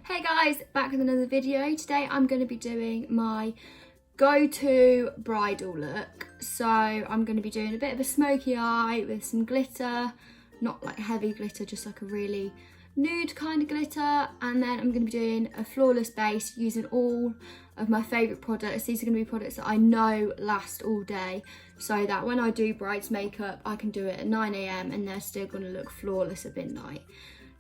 Hey guys, back with another video. Today I'm going to be doing my go-to bridal look. So I'm going to be doing a bit of a smoky eye with some glitter, not like heavy glitter, just like a really nude kind of glitter. And then I'm going to be doing a flawless base using all of my favourite products. These are going to be products that I know last all day, so that when I do bride's makeup I can do it at 9 AM and they're still going to look flawless at midnight.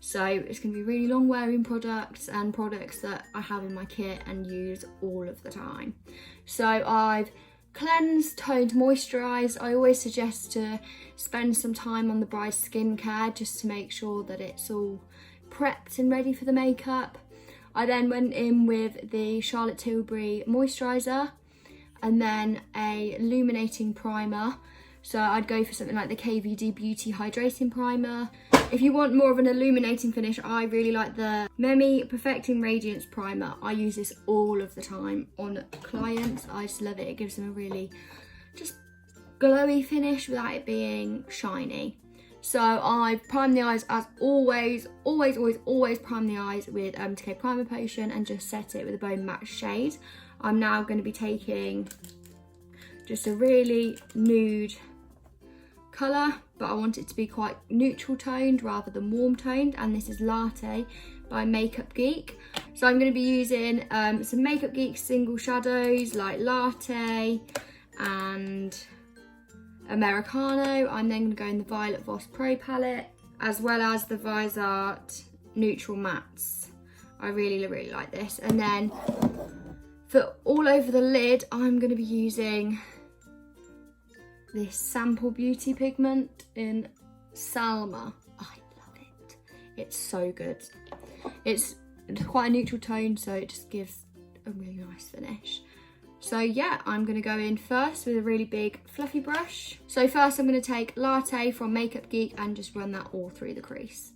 So it's going to be really long wearing products and products that I have in my kit and use all of the time. So I've cleansed, toned, moisturised. I always suggest to spend some time on the bride's skincare just to make sure that it's all prepped and ready for the makeup. I then went in with the Charlotte Tilbury moisturiser and then a illuminating primer. So I'd go for something like the KVD Beauty Hydrating Primer. If you want more of an illuminating finish, I really like the Memi Perfecting Radiance Primer. I use this all of the time on clients. I just love it. It gives them a really just glowy finish without it being shiny. So I prime the eyes as always prime the eyes with Decay Primer Potion and just set it with a Bone Matte shade. I'm now going to be taking just a really nude colour, but I want it to be quite neutral toned rather than warm toned, and this is Latte by Makeup Geek. So I'm going to be using some Makeup Geek single shadows like Latte and Americano. I'm then going to go in the Violet Voss Pro palette as well as the Visart Neutral Mattes. I really like this. And then for all over the lid I'm going to be using this Sample Beauty pigment in Salma. I love it. It's so good. It's quite a neutral tone, so it just gives a really nice finish. So yeah, I'm going to go in first with a really big fluffy brush. So first I'm going to take Latte from Makeup Geek and just run that all through the crease.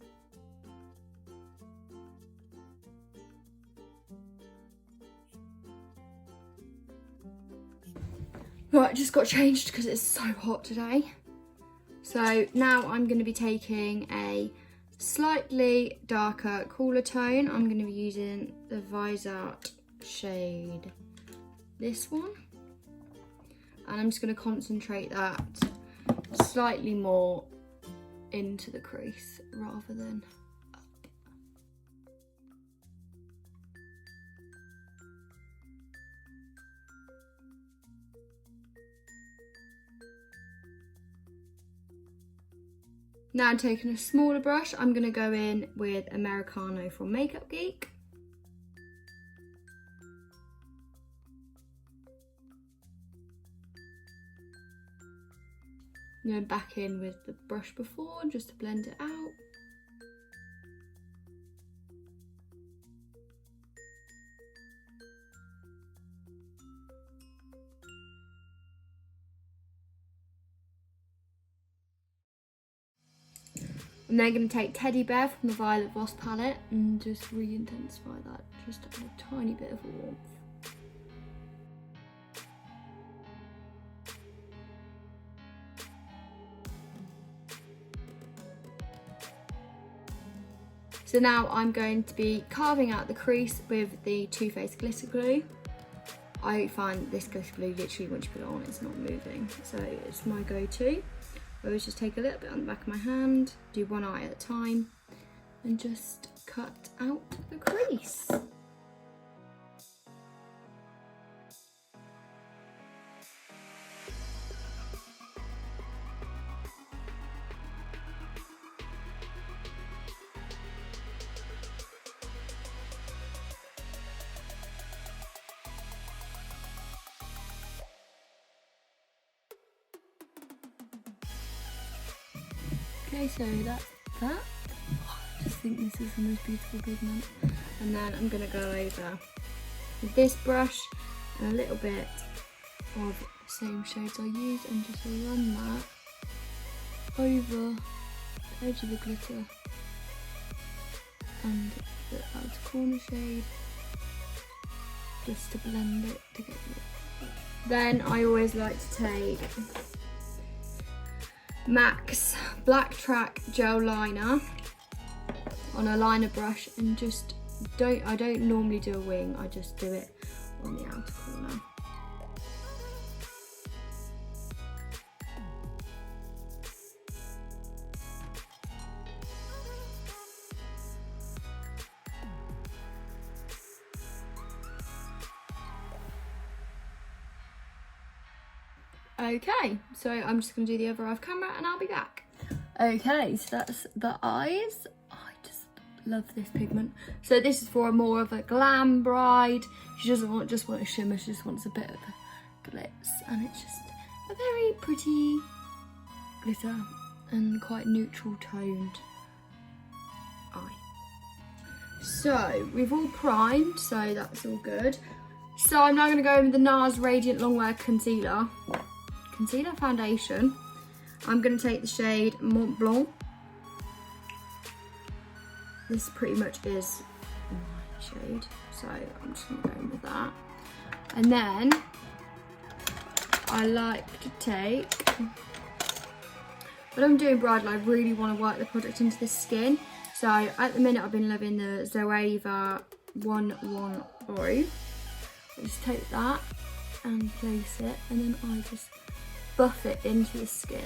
Right, just got changed because it's so hot today. So now I'm going to be taking a slightly darker, cooler tone. I'm going to be using the Visart shade, this one. And I'm just going to concentrate that slightly more into the crease rather than up. Now taking a smaller brush, I'm going to go in with Americano from Makeup Geek. And then back in with the brush before just to blend it out. I'm then going to take Teddy Bear from the Violet Voss palette and just re-intensify that, just to add a tiny bit of warmth. So now I'm going to be carving out the crease with the Too Faced Glitter Glue. I find this glitter glue literally once you put it on it's not moving, so it's my go-to. I always just take a little bit on the back of my hand, do one eye at a time, and just cut out the crease. Okay, so that's that. I just think this is the most beautiful pigment. And then I'm going to go over with this brush and a little bit of the same shades I used and just run that over the edge of the glitter and the outer corner shade just to blend it together. Then I always like to take Black Track Gel Liner on a liner brush and just I don't normally do a wing, I just do it on the outer corner. Okay, so I'm just going to do the other eye off camera and I'll be back. Okay, so that's the eyes. I just love this pigment. So this is for more of a glam bride. She doesn't just want a shimmer, she just wants a bit of glitz. And it's just a very pretty glitter and quite neutral toned eye. So we've all primed, so that's all good. So I'm now going to go in with the NARS Radiant Longwear Concealer Foundation. I'm going to take the shade Mont Blanc. This pretty much is my shade, so I'm just going to go in with that. And then I like to take, when I'm doing bridal, I really want to work the product into the skin. So at the minute I've been loving the Zoeva 113. I just take that and place it, and then I just buff it into the skin.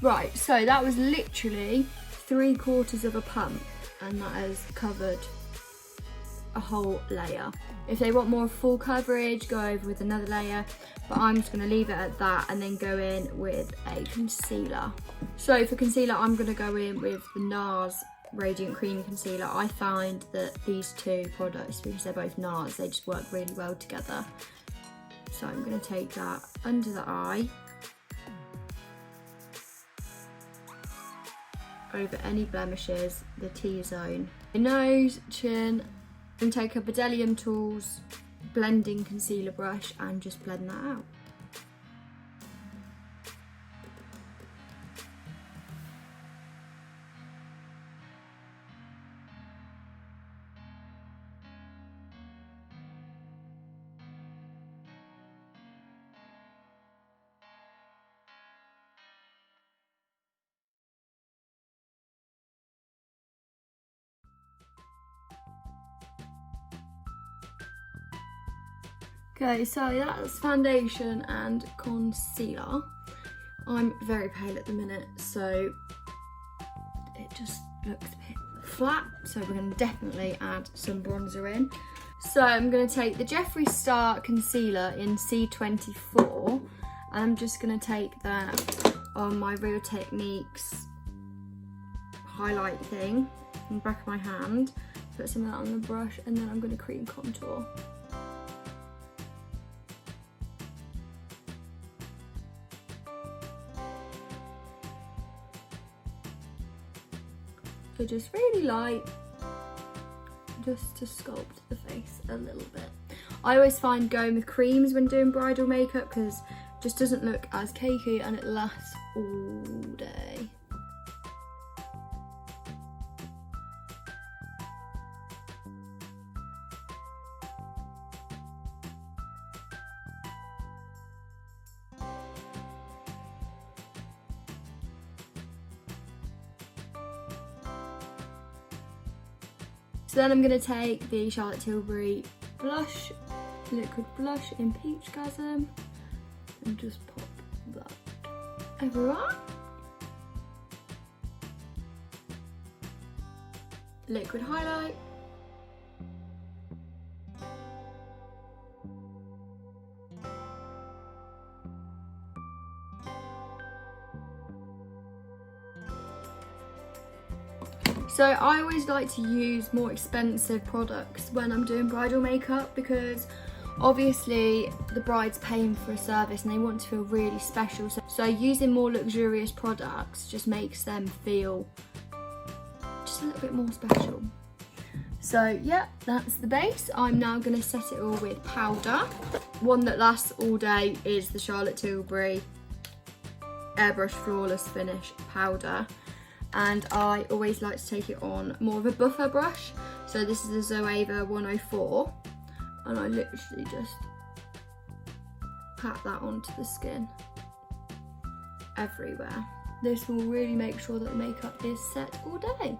Right, so that was literally 3/4 of a pump, and that has covered a whole layer. If they want more full coverage, go over with another layer, but I'm just going to leave it at that and then go in with a concealer. So for concealer, I'm going to go in with the NARS Radiant Cream Concealer. I find that these two products, because they're both NARS, they just work really well together. So I'm going to take that under the eye, over any blemishes, the T-zone, the nose, chin, and take a Bridal Tools blending concealer brush and just blend that out. Okay, so that's foundation and concealer. I'm very pale at the minute, so it just looks a bit flat, so we're going to definitely add some bronzer in. So I'm going to take the Jeffree Star Concealer in C24, and I'm just going to take that on my Real Techniques highlight thing on the back of my hand, put some of that on the brush, and then I'm going to cream contour. So just really light, just to sculpt the face a little bit. I always find going with creams when doing bridal makeup because it just doesn't look as cakey and it lasts all day. So then I'm going to take the Charlotte Tilbury blush, liquid blush in Peachgasm, and just pop that everywhere. Liquid highlight. So I always like to use more expensive products when I'm doing bridal makeup because obviously the bride's paying for a service and they want to feel really special. So using more luxurious products just makes them feel just a little bit more special. So yeah, that's the base. I'm now going to set it all with powder. One that lasts all day is the Charlotte Tilbury Airbrush Flawless Finish powder. And I always like to take it on more of a buffer brush. So So this is a Zoeva 104, and I literally just pat that onto the skin everywhere. This will really make sure that the makeup is set all day.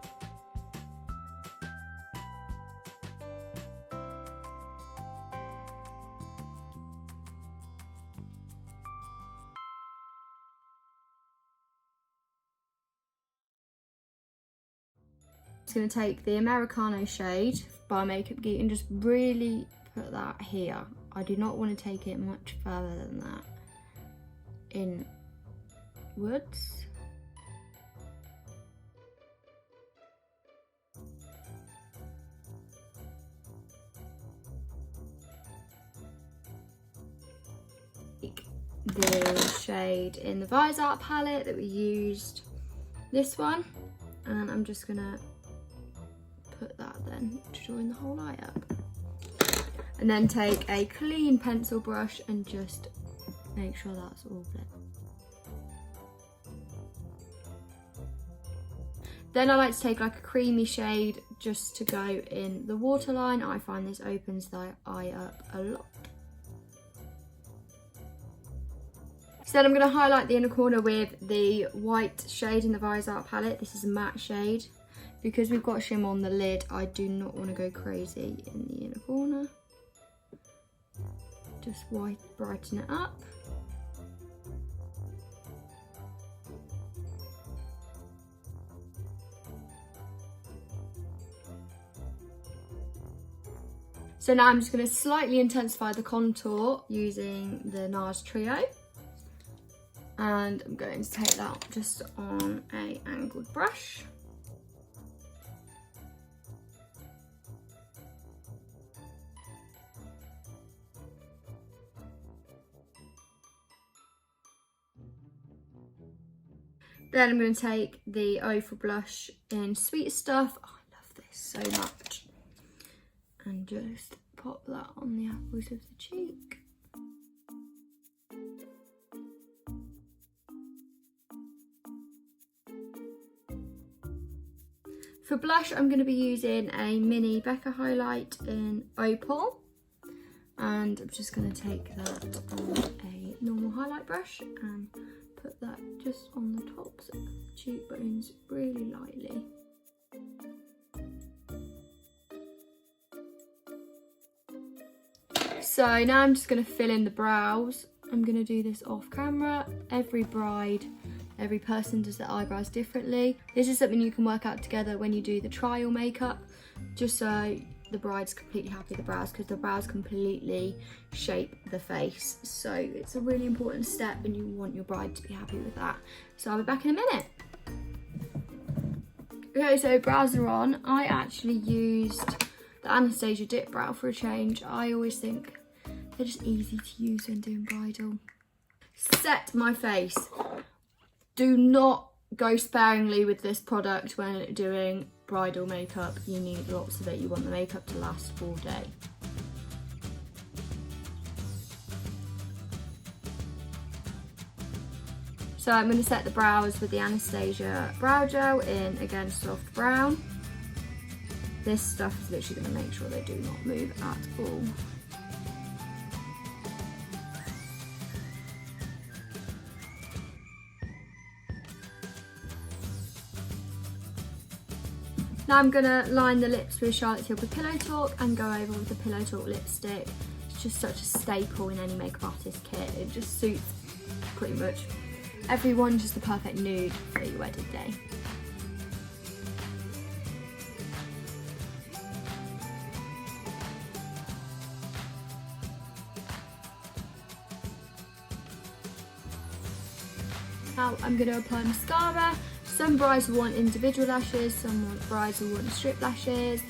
I'm going to take the Americano shade by Makeup Geek and just really put that here. I do not want to take it much further than that inwards. The shade in the Vise Art palette that we used, this one, and I'm just gonna put that then to join the whole eye up, and then take a clean pencil brush and just make sure that's all lit. Then I like to take like a creamy shade just to go in the waterline. I find this opens the eye up a lot. So then I'm going to highlight the inner corner with the white shade in the Vise Art palette. This is a matte shade. Because we've got shimmer on the lid, I do not want to go crazy in the inner corner. Just brighten it up. So now I'm just going to slightly intensify the contour using the NARS Trio. And I'm going to take that just on an angled brush. Then I'm going to take the Ophel blush in Sweet Stuff. Oh, I love this so much. And just pop that on the apples of the cheek. For blush, I'm going to be using a mini Becca highlight in Opal. And I'm just going to take that on a normal highlight brush and put that just on the tops of the cheekbones really lightly. So now I'm just going to fill in the brows. I'm going to do this off camera. Every bride, every person does their eyebrows differently. This is something you can work out together when you do the trial makeup, just so the bride's completely happy with the brows, because the brows completely shape the face. So it's a really important step and you want your bride to be happy with that. So I'll be back in a minute. Okay, so brows are on. I actually used the Anastasia Dip Brow for a change. I always think they're just easy to use when doing bridal. Set my face. Do not go sparingly with this product when doing bridal makeup. You need lots of it. You want the makeup to last all day. So I'm going to set the brows with the Anastasia Brow Gel in, again, soft brown. This stuff is literally going to make sure they do not move at all. Now I'm going to line the lips with Charlotte Tilbury Pillow Talk and go over with the Pillow Talk lipstick. It's just such a staple in any makeup artist kit. It just suits pretty much everyone, just the perfect nude for your wedding day. Now I'm going to apply mascara. Some brides will want individual lashes, some brides will want strip lashes.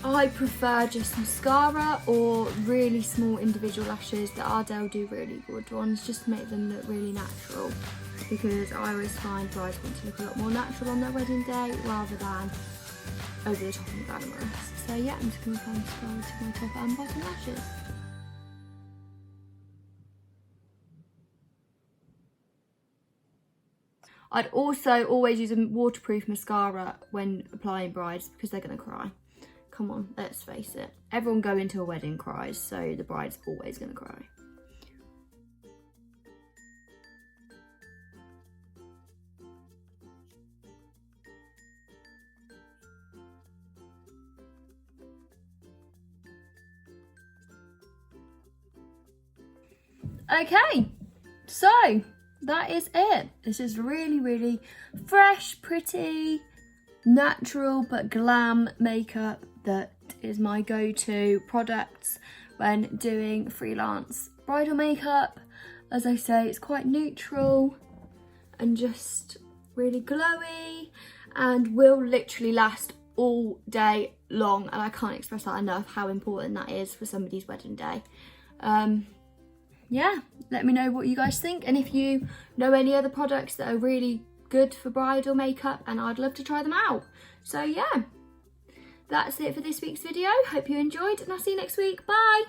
I prefer just mascara or really small individual lashes. The Ardell do really good ones just to make them look really natural, because I always find brides want to look a lot more natural on their wedding day rather than over the top and glamorous. So yeah, I'm just going to apply mascara to my top and bottom lashes. I'd also always use a waterproof mascara when applying brides because they're going to cry. Come on, let's face it. Everyone going to a wedding cries, so the bride's always going to cry. Okay, so that is it. This is really, really fresh, pretty, natural but glam makeup that is my go-to products when doing freelance bridal makeup. As I say, it's quite neutral and just really glowy and will literally last all day long, and I can't express that enough how important that is for somebody's wedding day. Yeah, let me know what you guys think, and if you know any other products that are really good for bridal makeup, and I'd love to try them out. So yeah, that's it for this week's video. Hope you enjoyed, and I'll see you next week. Bye.